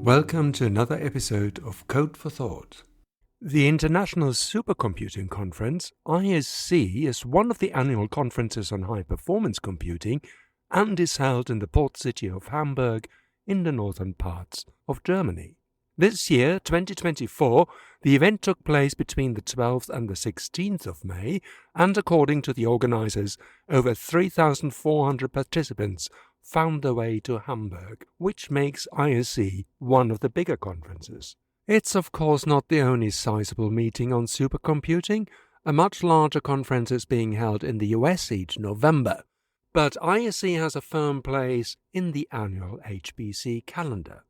Welcome to another episode of Code for Thought. The International Supercomputing Conference, ISC, is one of the annual conferences on high-performance computing and is held in the port city of Hamburg in the northern parts of Germany. This year, 2024, the event took place between the 12th and the 16th of May, and according to the organizers, over 3,400 participants found their way to Hamburg, which makes ISC one of the bigger conferences. It's of course not the only sizable meeting on supercomputing. A much larger conference is being held in the US each November, but ISC has a firm place in the annual HPC calendar.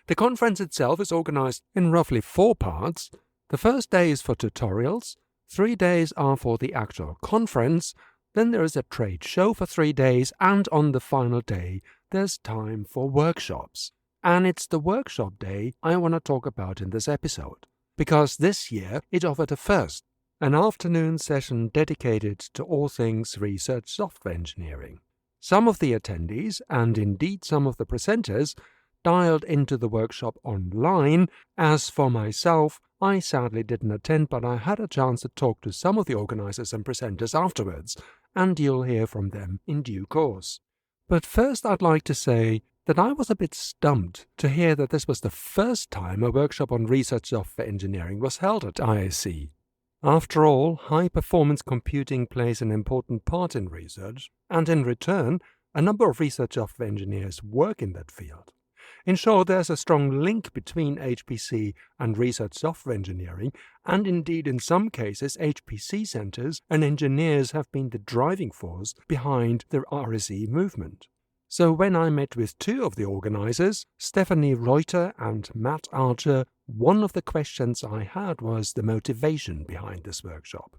The conference itself is organized in roughly 4 parts. The first day is for tutorials, 3 days are for the actual conference, then there is a trade show for 3 days, and on the final day there's time for workshops. And it's the workshop day I want to talk about in this episode, because this year it offered a first, an afternoon session dedicated to all things research software engineering. Some of the attendees, and indeed some of the presenters, dialed into the workshop online. As for myself, I sadly didn't attend, but I had a chance to talk to some of the organizers and presenters afterwards, and you'll hear from them in due course. But first I'd like to say that I was a bit stumped to hear that this was the first time a workshop on research software engineering was held at ISC. After all, high-performance computing plays an important part in research, and in return, a number of research software engineers work in that field. In short, there's a strong link between HPC and research software engineering, and indeed in some cases HPC centers and engineers have been the driving force behind the RSE movement. So when I met with 2 of the organizers, Stefanie Reuter and Matt Archer, one of the questions I had was the motivation behind this workshop.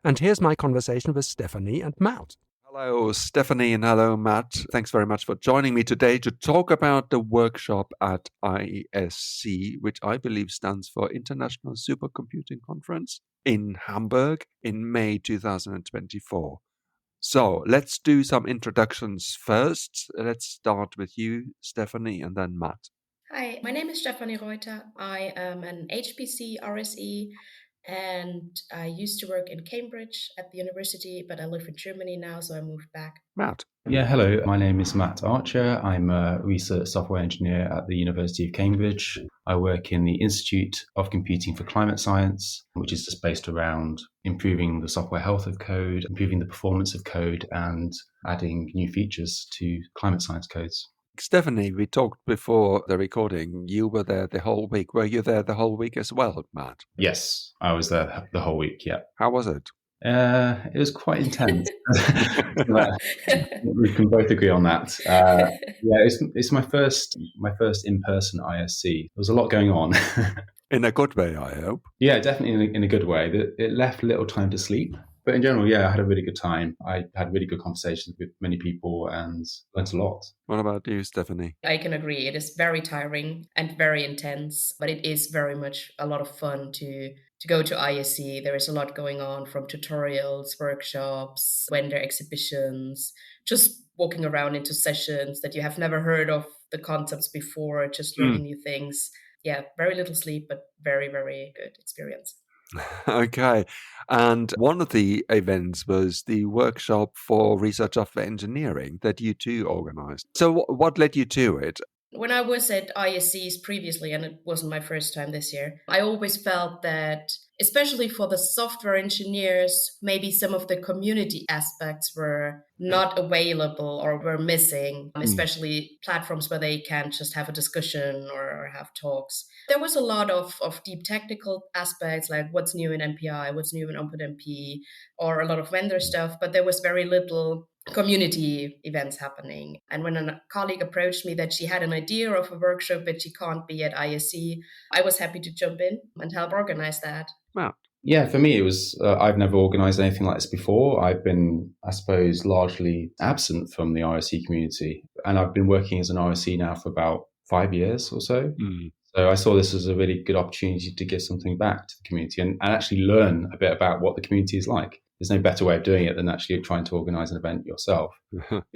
And here's my conversation with Stefanie and Matt. Hello, Stefanie, and hello, Matt. Thanks very much for joining me today to talk about the workshop at ISC, which I believe stands for International Supercomputing Conference in Hamburg in May 2024. So let's do some introductions first. Let's start with you, Stefanie, and then Matt. Hi, my name is Stefanie Reuter. I am an HPC RSE, and I used to work in Cambridge at the university, but I live in Germany now, so I moved back. Matt. Yeah, hello. My name is Matt Archer. I'm a research software engineer at the University of Cambridge. I work in the Institute of Computing for Climate Science, which is just based around improving the software health of code, improving the performance of code, and adding new features to climate science codes. Stefanie, we talked before the recording. You were there the whole week. Were you there the whole week as well, Matt? Yes, I was there the whole week, yeah. How was it? It was quite intense. We can both agree on that. It's my first in-person ISC. There was a lot going on. In a good way, I hope. Yeah, definitely in a good way. It left little time to sleep. But in general, yeah, I had a really good time. I had really good conversations with many people and learned a lot. What about you, Stefanie? I can agree. It is very tiring and very intense, but it is very much a lot of fun to go to ISC. There is a lot going on, from tutorials, workshops, vendor exhibitions, just walking around into sessions that you have never heard of the concepts before, just learning new things. Yeah, very little sleep, but very, very good experience. Okay. And one of the events was the workshop for research software engineering that you two organized. So what led you to it? When I was at ISCs previously, and it wasn't my first time this year, I always felt that, especially for the software engineers, maybe some of the community aspects were not available or were missing, especially platforms where they can just have a discussion or have talks. There was a lot of deep technical aspects, like what's new in MPI, what's new in OpenMP, or a lot of vendor stuff, but there was very little community events happening. And when a colleague approached me that she had an idea of a workshop but she can't be at ISC, I was happy to jump in and help organize that. Wow. Yeah, for me, it was, I've never organized anything like this before. I've been, I suppose, largely absent from the RSE community. And I've been working as an RSE now for about 5 years or so. So I saw this as a really good opportunity to give something back to the community and actually learn a bit about what the community is like. there's no better way of doing it than actually trying to organize an event yourself.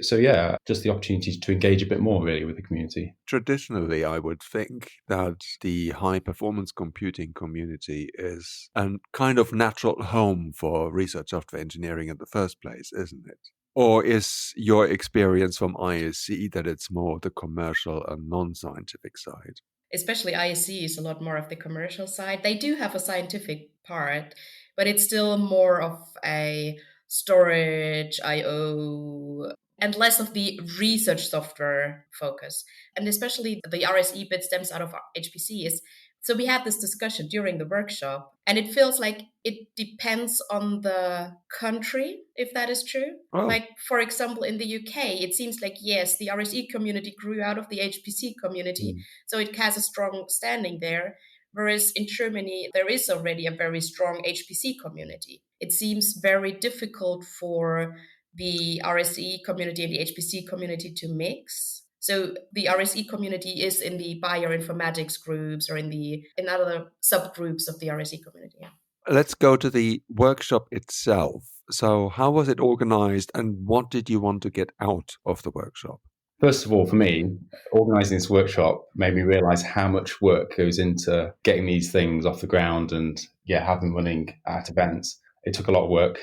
So yeah, just the opportunity to engage a bit more really with the community. Traditionally, I would think that the high performance computing community is a kind of natural home for research software engineering in the first place, isn't it? Or is your experience from ISC that it's more the commercial and non-scientific side? Especially ISC is a lot more of the commercial side. They do have a scientific part, but it's still more of a storage, IO, and less of the research software focus. And especially the RSE bit stems out of HPC is, so we had this discussion during the workshop, and it feels like it depends on the country, if that is true. Oh. Like, for example, in the UK, it seems like, yes, the RSE community grew out of the HPC community, so it has a strong standing there. Whereas in Germany, there is already a very strong HPC community. It seems very difficult for the RSE community and the HPC community to mix. So the RSE community is in the bioinformatics groups or in other subgroups of the RSE community. Yeah. Let's go to the workshop itself. So how was it organized and what did you want to get out of the workshop? First of all, for me, organising this workshop made me realise how much work goes into getting these things off the ground and have them running at events. It took a lot of work.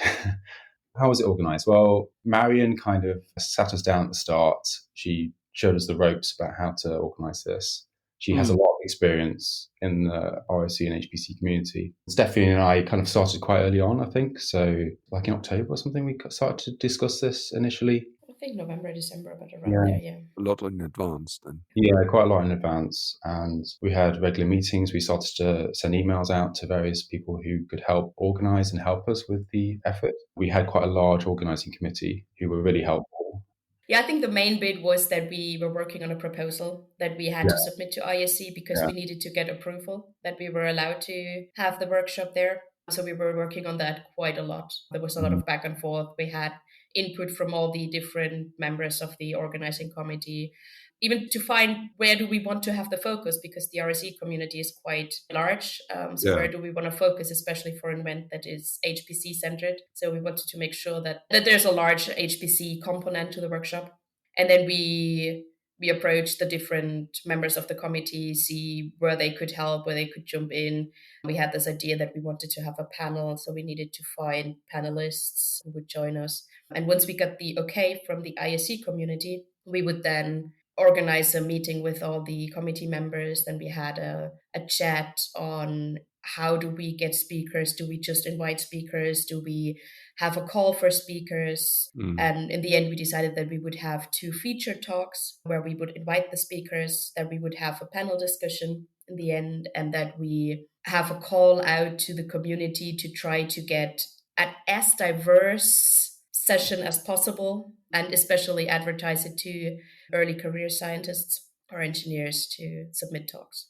How was it organised? Well, Marion kind of sat us down at the start. She showed us the ropes about how to organise this. She has a lot of experience in the RSE and HPC community. Stefanie and I kind of started quite early on, I think. So like in October or something, we started to discuss this initially. I think November, December, but around there, yeah. A lot in advance then. Yeah, quite a lot in advance. And we had regular meetings. We started to send emails out to various people who could help organise and help us with the effort. We had quite a large organising committee who were really helpful. Yeah, I think the main bit was that we were working on a proposal that we had to submit to ISC because we needed to get approval that we were allowed to have the workshop there. So we were working on that quite a lot. There was a lot of back and forth. We had input from all the different members of the organizing committee, even to find where do we want to have the focus, because the RSE community is quite large. Where do we want to focus, especially for an event that is HPC centered? So we wanted to make sure that there's a large HPC component to the workshop. And then we approached the different members of the committee, see where they could help, where they could jump in. We had this idea that we wanted to have a panel, so we needed to find panelists who would join us. And once we got the okay from the ISC community, we would then organize a meeting with all the committee members. Then we had a chat on how do we get speakers? Do we just invite speakers? Do we have a call for speakers? And in the end, we decided that we would have 2 feature talks where we would invite the speakers, that we would have a panel discussion in the end, and that we have a call out to the community to try to get an as diverse session as possible, and especially advertise it to early career scientists or engineers to submit talks.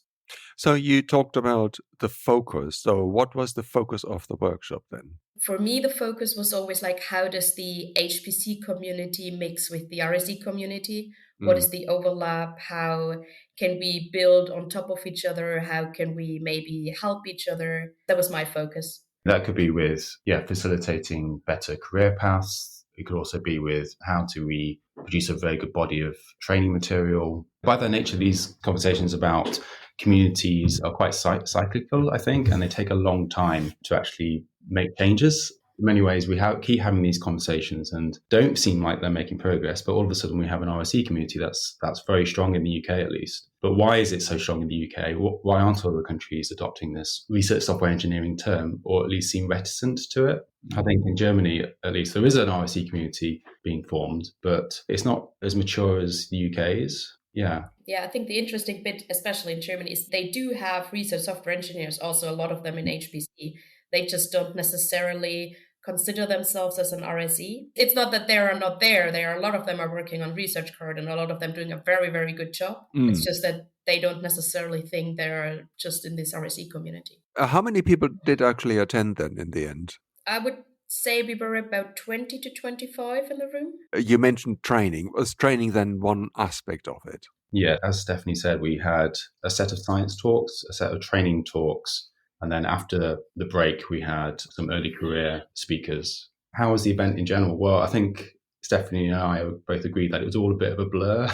So you talked about the focus. So what was the focus of the workshop then? For me, the focus was always like, how does the HPC community mix with the RSE community? What is the overlap? How can we build on top of each other? How can we maybe help each other? That was my focus. That could be with, facilitating better career paths. It could also be with how do we produce a very good body of training material. By their nature, these conversations about communities are quite cyclical, I think, and they take a long time to actually make changes. In many ways, we keep having these conversations and don't seem like they're making progress, but all of a sudden we have an RSE community that's very strong in the UK at least. But why is it so strong in the UK? Why aren't other countries adopting this research software engineering term, or at least seem reticent to it? I think in Germany, at least, there is an RSE community being formed, but it's not as mature as the UK is. Yeah, I think the interesting bit, especially in Germany, is they do have research software engineers, also a lot of them in HPC. They just don't necessarily consider themselves as an RSE. It's not that they are not there. A lot of them are working on research card and a lot of them doing a very, very good job. It's just that they don't necessarily think they're just in this RSE community. How many people did actually attend then in the end? I would say we were about 20 to 25 in the room. You mentioned training. Was training then one aspect of it? Yeah, as Stefanie said, we had a set of science talks, a set of training talks, and then after the break, we had some early career speakers. How was the event in general? Well, I think Stefanie and I both agreed that it was all a bit of a blur.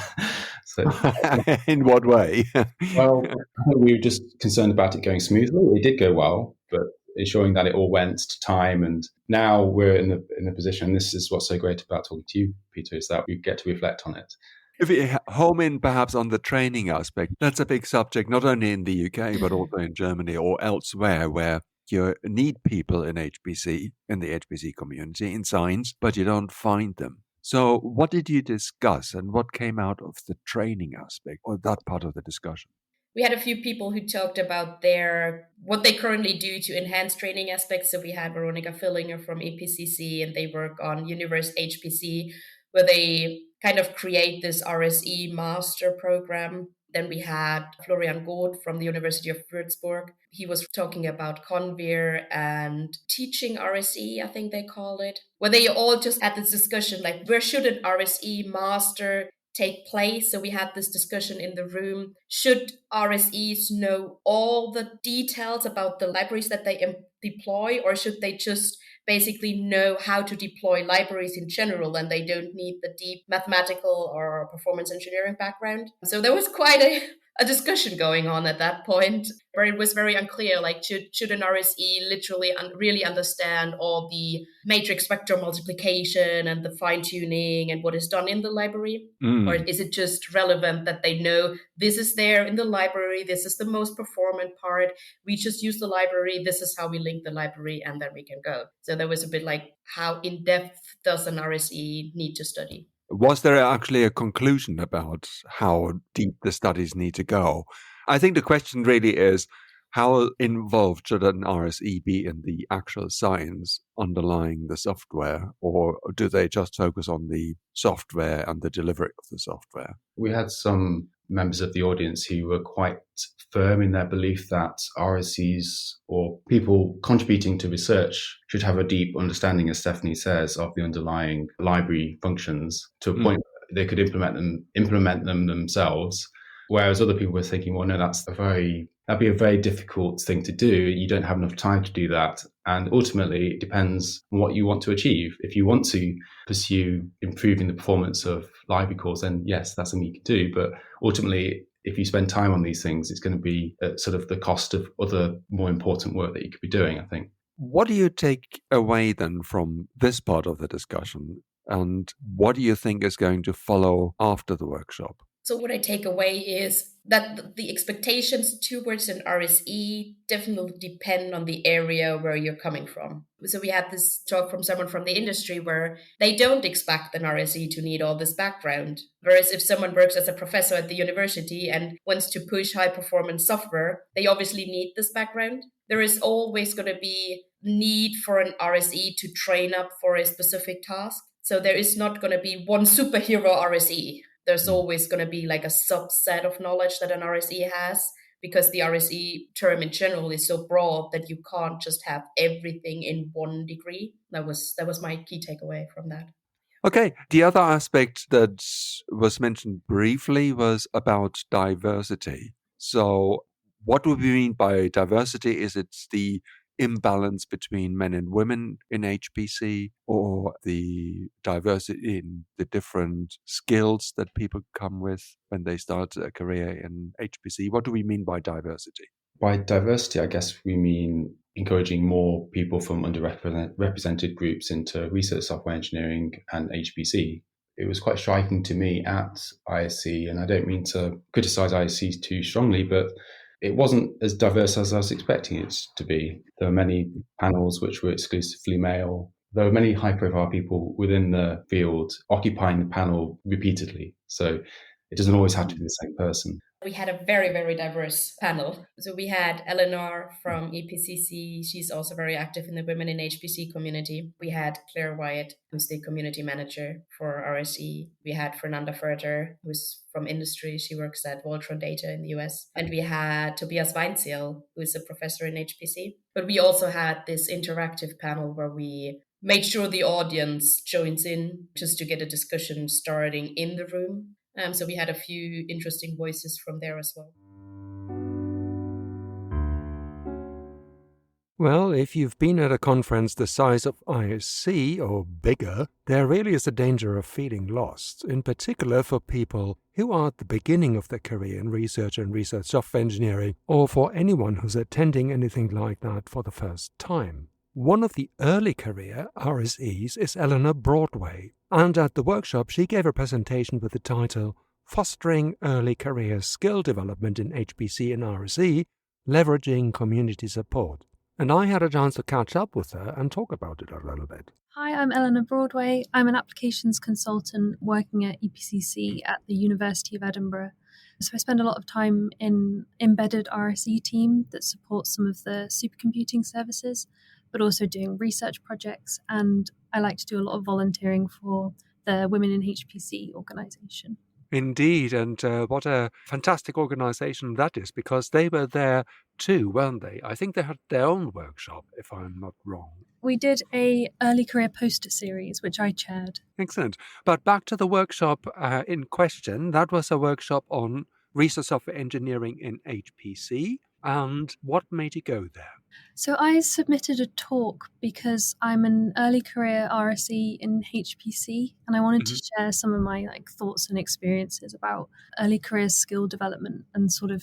So, In what way? well, I think we were just concerned about it going smoothly. It did go well, but ensuring that it all went to time. And now we're in the position. This is what's so great about talking to you, Peter, is that we get to reflect on it. If we home in perhaps on the training aspect, that's a big subject, not only in the UK, but also in Germany or elsewhere, where you need people in HPC, in the HPC community, in science, but you don't find them. So what did you discuss and what came out of the training aspect or that part of the discussion? We had a few people who talked about what they currently do to enhance training aspects. So we had Veronica Fillinger from EPCC, and they work on Universe HPC, where they kind of create this RSE master program. Then we had Florian Goth from the University of Würzburg. He was talking about Conveer and teaching RSE, I think they call it, where they all just had this discussion, like, where should an RSE master take place? So we had this discussion in the room. Should RSEs know all the details about the libraries that they deploy, or should they just basically know how to deploy libraries in general and they don't need the deep mathematical or performance engineering background? So there was quite a discussion going on at that point where it was very unclear, like, should an RSE literally really understand all the matrix vector multiplication and the fine-tuning and what is done in the library? Or is it just relevant that they know this is there in the library, this is the most performant part, we just use the library, this is how we link the library, and then we can go. So there was a bit like, how in-depth does an RSE need to study? Was there actually a conclusion about how deep the studies need to go? I think the question really is, how involved should an RSE be in the actual science underlying the software, or do they just focus on the software and the delivery of the software? We had some members of the audience who were quite firm in their belief that RSEs or people contributing to research should have a deep understanding, as Stefanie says, of the underlying library functions to a point where they could implement them themselves. Whereas other people were thinking, well, no, that'd be a very difficult thing to do. You don't have enough time to do that. And ultimately, it depends on what you want to achieve. If you want to pursue improving the performance of library cores, then yes, that's something you can do. But ultimately, if you spend time on these things, it's going to be at sort of the cost of other more important work that you could be doing, I think. What do you take away then from this part of the discussion? And what do you think is going to follow after the workshop? So what I take away is that the expectations towards an RSE definitely depend on the area where you're coming from. So we had this talk from someone from the industry where they don't expect an RSE to need all this background. Whereas if someone works as a professor at the university and wants to push high performance software, they obviously need this background. There is always going to be need for an RSE to train up for a specific task. So there is not going to be one superhero RSE. There's always going to be like a subset of knowledge that an RSE has, because the RSE term in general is so broad that you can't just have everything in one degree. That was my key takeaway from that. Okay. The other aspect that was mentioned briefly was about diversity. So what do we mean by diversity? Is it the imbalance between men and women in HPC, or the diversity in the different skills that people come with when they start a career in HPC? What do we mean by diversity? By diversity, I guess we mean encouraging more people from underrepresented groups into research software engineering and HPC. It was quite striking to me at ISC, and I don't mean to criticize ISC too strongly, but it wasn't as diverse as I was expecting it to be. There were many panels which were exclusively male. There were many high-profile people within the field occupying the panel repeatedly. So it doesn't always have to be the same person. We had a very, very diverse panel. So we had Eleanor from EPCC. She's also very active in the Women in HPC community. We had Claire Wyatt, who's the community manager for RSE. We had Fernanda Furter, who's from industry. She works at Voltron Data in the US. And we had Tobias Weinziel, who is a professor in HPC. But we also had this interactive panel where we made sure the audience joins in just to get a discussion starting in the room. So we had a few interesting voices from there as well. Well, if you've been at a conference the size of ISC or bigger, there really is a danger of feeling lost, in particular for people who are at the beginning of their career in research and research software engineering, or for anyone who's attending anything like that for the first time. One of the early career RSEs is Eleanor Broadway, and at the workshop she gave a presentation with the title Fostering Early Career Skill Development in HPC and RSE, Leveraging Community Support. And I had a chance to catch up with her and talk about it a little bit. Hi, I'm Eleanor Broadway. I'm an applications consultant working at EPCC at the University of Edinburgh. So I spend a lot of time in embedded RSE team that supports some of the supercomputing services, but also doing research projects. And I like to do a lot of volunteering for the Women in HPC organisation. Indeed, and what a fantastic organisation that is, because they were there too, weren't they? I think they had their own workshop, if I'm not wrong. We did a early career poster series, which I chaired. Excellent. But back to the workshop in question, that was a workshop on research software engineering in HPC. And what made you go there? So I submitted a talk because I'm an early career RSE in HPC, and I wanted to share some of my thoughts and experiences about early career skill development and sort of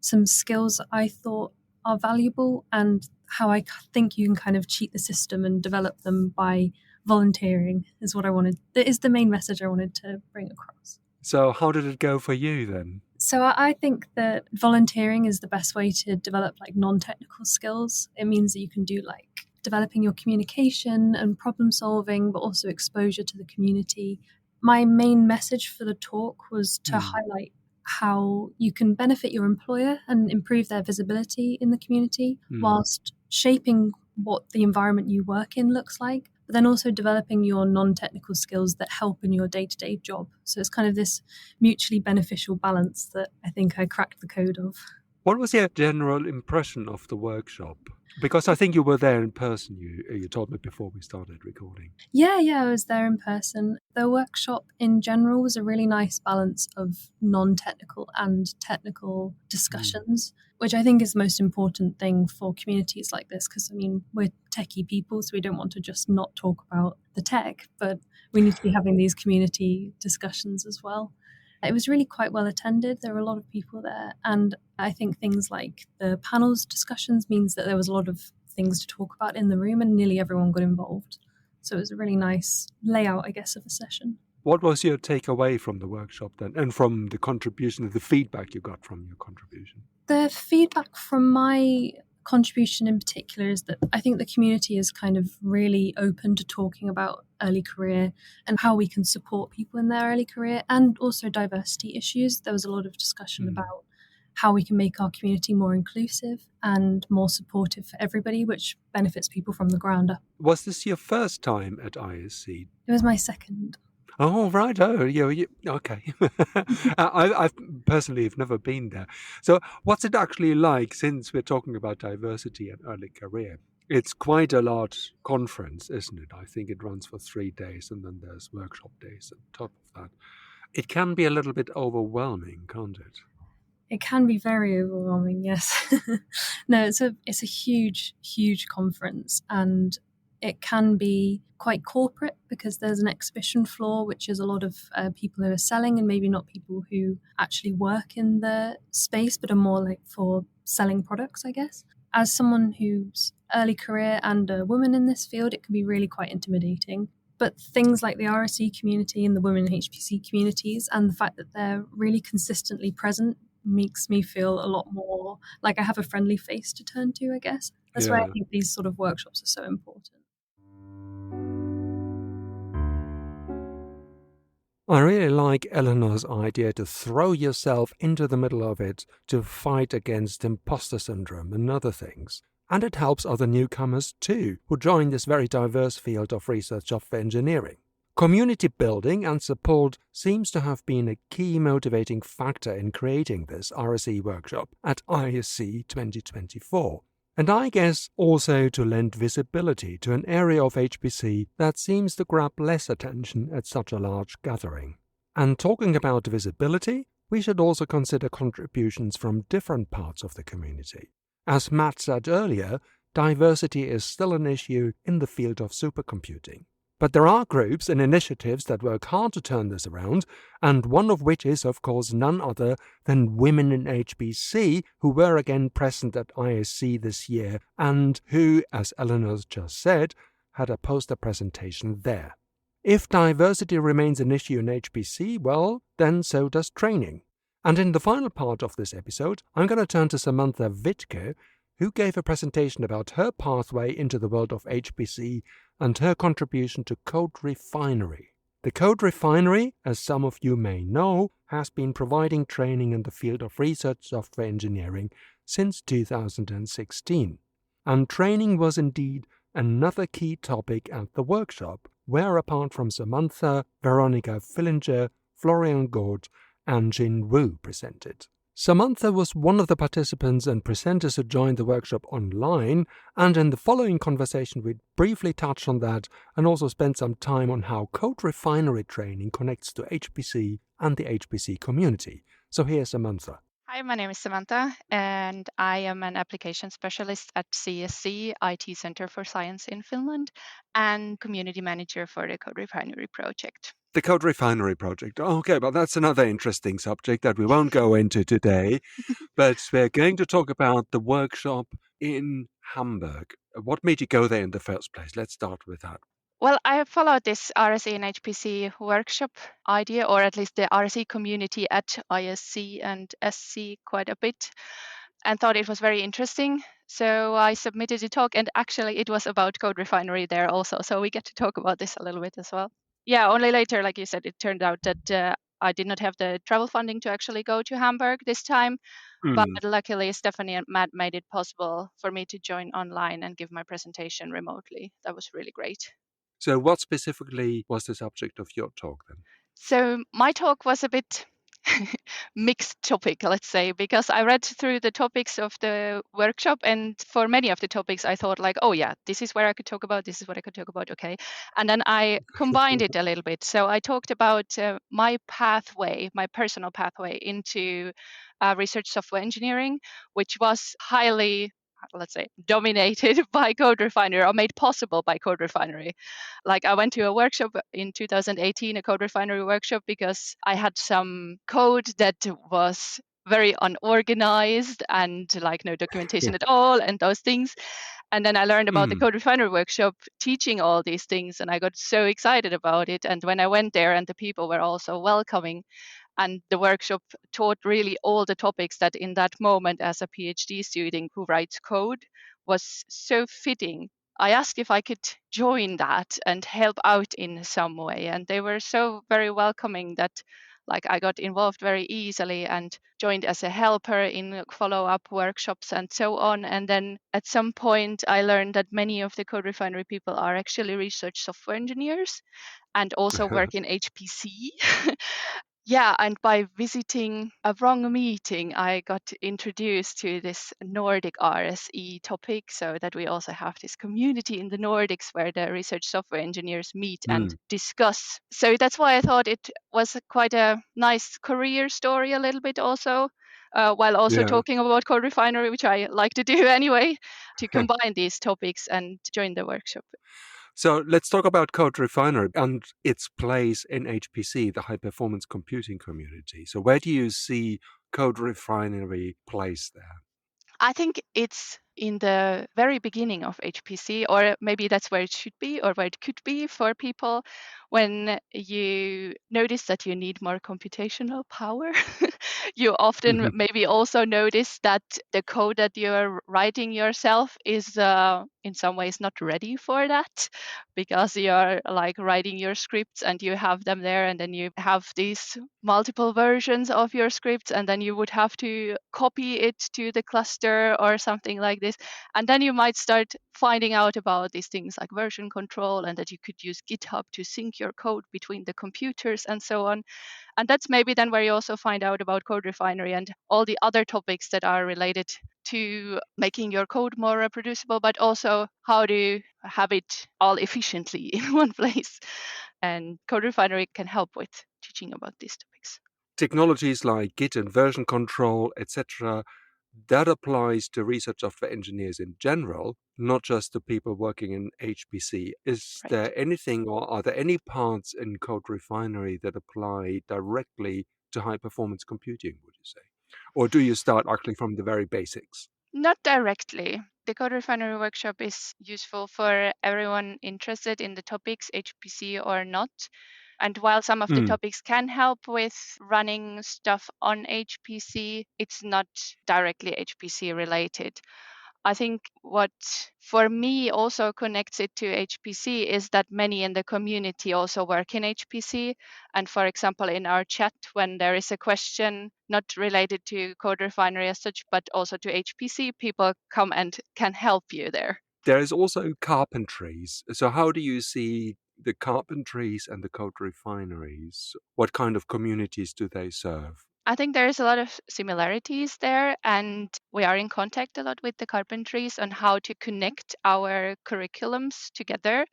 some skills that I thought are valuable and how I think you can kind of cheat the system and develop them by volunteering is what I wanted. That is the main message I wanted to bring across. So how did it go for you then? So I think that volunteering is the best way to develop non-technical skills. It means that you can do developing your communication and problem solving, but also exposure to the community. My main message for the talk was to highlight how you can benefit your employer and improve their visibility in the community whilst shaping what the environment you work in looks like, but then also developing your non-technical skills that help in your day-to-day job. So it's kind of this mutually beneficial balance that I think I cracked the code of. What was your general impression of the workshop? Because I think you were there in person, you told me before we started recording. Yeah, I was there in person. The workshop in general was a really nice balance of non-technical and technical discussions, which I think is the most important thing for communities like this, because, we're techie people, so we don't want to just not talk about the tech, but we need to be having these community discussions as well. It was really quite well attended. There were a lot of people there. And I think things like the panels discussions means that there was a lot of things to talk about in the room and nearly everyone got involved. So it was a really nice layout, I guess, of a session. What was your takeaway from the workshop then, and from the contribution, the feedback you got from your contribution? The feedback from my contribution in particular is that I think the community is kind of really open to talking about early career and how we can support people in their early career, and also diversity issues. There was a lot of discussion about how we can make our community more inclusive and more supportive for everybody, which benefits people from the ground up. Was this your first time at ISC? It was my second. Oh, right. Oh, you okay. I've personally have never been there. So what's it actually like, since we're talking about diversity and early career? It's quite a large conference, isn't it? I think it runs for 3 days and then there's workshop days on top of that. It can be a little bit overwhelming, can't it? It can be very overwhelming, yes. No, it's a huge, huge conference, and it can be quite corporate because there's an exhibition floor, which is a lot of people who are selling and maybe not people who actually work in the space, but are more for selling products, I guess. As someone who's early career and a woman in this field, it can be really quite intimidating. But things like the RSE community and the women in HPC communities, and the fact that they're really consistently present, makes me feel a lot more like I have a friendly face to turn to, I guess. That's why I think these sort of workshops are so important. I really like Eleanor's idea to throw yourself into the middle of it to fight against imposter syndrome and other things. And it helps other newcomers too, who join this very diverse field of research software engineering. Community building and support seems to have been a key motivating factor in creating this RSE workshop at ISC 2024. And I guess also to lend visibility to an area of HPC that seems to grab less attention at such a large gathering. And talking about visibility, we should also consider contributions from different parts of the community. As Matt said earlier, diversity is still an issue in the field of supercomputing. But there are groups and initiatives that work hard to turn this around, and one of which is, of course, none other than women in HPC, who were again present at ISC this year and who, as Eleanor just said, had a poster presentation there. If diversity remains an issue in HPC, well, then so does training. And in the final part of this episode, I'm going to turn to Samantha Wittke, who gave a presentation about her pathway into the world of HPC and her contribution to Code Refinery. The Code Refinery, as some of you may know, has been providing training in the field of research software engineering since 2016. And training was indeed another key topic at the workshop, where apart from Samantha, Veronica Fillinger, Florian Gord, and Jin Wu presented. Samantha was one of the participants and presenters who joined the workshop online, and in the following conversation we briefly touched on that and also spent some time on how Code Refinery training connects to HPC and the HPC community. So here's Samantha. Hi, my name is Samantha, and I am an application specialist at CSC, IT Center for Science in Finland, and community manager for the Code Refinery project. The Code Refinery project. Okay, well, that's another interesting subject that we won't go into today, but we're going to talk about the workshop in Hamburg. What made you go there in the first place? Let's start with that. Well, I have followed this RSE and HPC workshop idea, or at least the RSE community at ISC and SC quite a bit, and thought it was very interesting. So I submitted a talk, and actually it was about Code Refinery there also. So we get to talk about this a little bit as well. Yeah, only later, like you said, it turned out that I did not have the travel funding to actually go to Hamburg this time. But luckily, Stefanie and Matt made it possible for me to join online and give my presentation remotely. That was really great. So what specifically was the subject of your talk then? So my talk was a bit mixed topic, let's say, because I read through the topics of the workshop, and for many of the topics I thought like, oh yeah, this is where I could talk about, this is what I could talk about, okay. And then I combined it a little bit. So I talked about my pathway, my personal pathway into research software engineering, which was highly, let's say, dominated by Code Refinery, or made possible by Code Refinery. Like I went to a workshop in 2018, a Code Refinery workshop, because I had some code that was very unorganized and like no documentation at all and those things. And then I learned about the Code Refinery workshop teaching all these things, and I got so excited about it. And when I went there, and the people were also welcoming, and the workshop taught really all the topics that in that moment as a PhD student who writes code was so fitting. I asked if I could join that and help out in some way. And they were so very welcoming that like I got involved very easily and joined as a helper in follow-up workshops and so on. And then at some point I learned that many of the Code Refinery people are actually research software engineers and also work in HPC. Yeah, and by visiting a wrong meeting, I got introduced to this Nordic RSE topic, so that we also have this community in the Nordics where the research software engineers meet and discuss. So that's why I thought it was quite a nice career story a little bit also, while also talking about Code Refinery, which I like to do anyway, to combine these topics and join the workshop. So let's talk about Code Refinery and its place in HPC, the high-performance computing community. So where do you see Code Refinery placed there? I think it's in the very beginning of HPC, or maybe that's where it should be or where it could be for people when you notice that you need more computational power. You often maybe also notice that the code that you're writing yourself is in some ways not ready for that, because you're like writing your scripts and you have them there, and then you have these multiple versions of your scripts, and then you would have to copy it to the cluster or something like this. And then you might start finding out about these things like version control, and that you could use GitHub to sync your code between the computers and so on. And that's maybe then where you also find out about Code Refinery and all the other topics that are related to making your code more reproducible, but also how to have it all efficiently in one place. And Code Refinery can help with teaching about these topics. Technologies like Git and version control, etc., that applies to research software engineers in general, not just to people working in HPC. Is Right. there anything, or are there any parts in Code Refinery that apply directly to high-performance computing, would you say? Or do you start actually from the very basics? Not directly. The Code Refinery workshop is useful for everyone interested in the topics, HPC or not. And while some of the topics can help with running stuff on HPC, it's not directly HPC related. I think what for me also connects it to HPC is that many in the community also work in HPC. And for example, in our chat, when there is a question not related to Code Refinery as such, but also to HPC, people come and can help you there. There is also carpentries. So how do you see the carpentries and the Code Refineries? What kind of communities do they serve? I think there is a lot of similarities there, and we are in contact a lot with the carpentries on how to connect our curriculums together,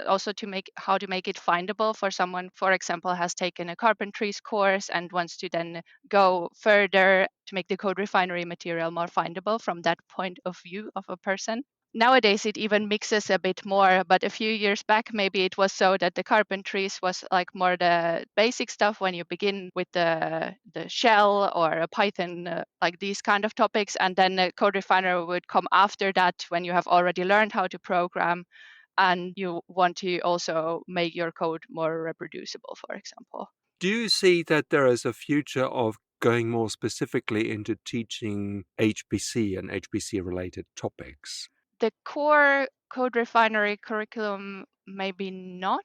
also to make it findable for someone, for example, has taken a carpentries course and wants to then go further to make the Code Refinery material more findable from that point of view of a person. Nowadays it even mixes a bit more, but a few years back maybe it was so that the carpentries was like more the basic stuff when you begin with the shell or a Python, like these kind of topics, and then the Code Refinery would come after that when you have already learned how to program and you want to also make your code more reproducible, for example. Do you see that there is a future of going more specifically into teaching HPC and HPC-related topics? The core Code Refinery curriculum, maybe not,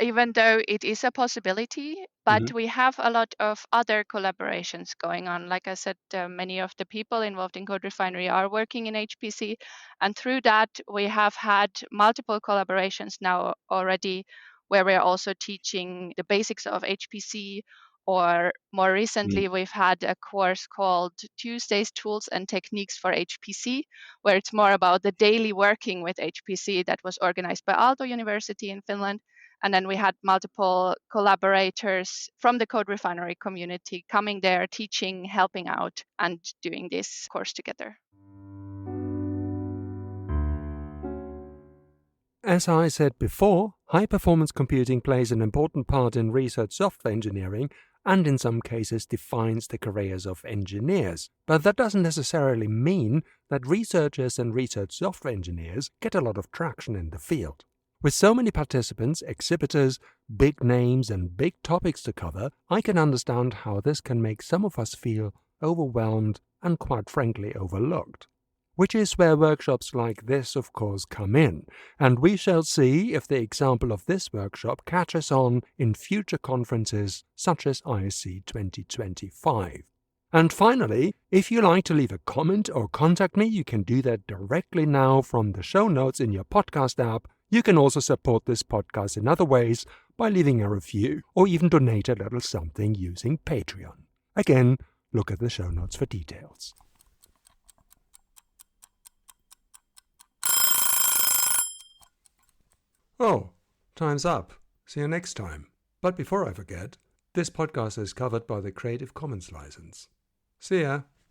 even though it is a possibility, but we have a lot of other collaborations going on. Like I said, many of the people involved in Code Refinery are working in HPC, and through that we have had multiple collaborations now already where we're also teaching the basics of HPC, or more recently we've had a course called Tuesdays Tools and Techniques for HPC, where it's more about the daily working with HPC that was organized by Aalto University in Finland. And then we had multiple collaborators from the Code Refinery community coming there, teaching, helping out, and doing this course together. As I said before, high-performance computing plays an important part in research software engineering and in some cases defines the careers of engineers. But that doesn't necessarily mean that researchers and research software engineers get a lot of traction in the field. With so many participants, exhibitors, big names and big topics to cover, I can understand how this can make some of us feel overwhelmed and quite frankly overlooked. Which is where workshops like this, of course, come in, and we shall see if the example of this workshop catches on in future conferences such as ISC 2025. And finally, if you like to leave a comment or contact me, you can do that directly now from the show notes in your podcast app. You can also support this podcast in other ways by leaving a review or even donate a little something using Patreon. Again, look at the show notes for details. Oh, time's up. See you next time. But before I forget, this podcast is covered by the Creative Commons license. See ya.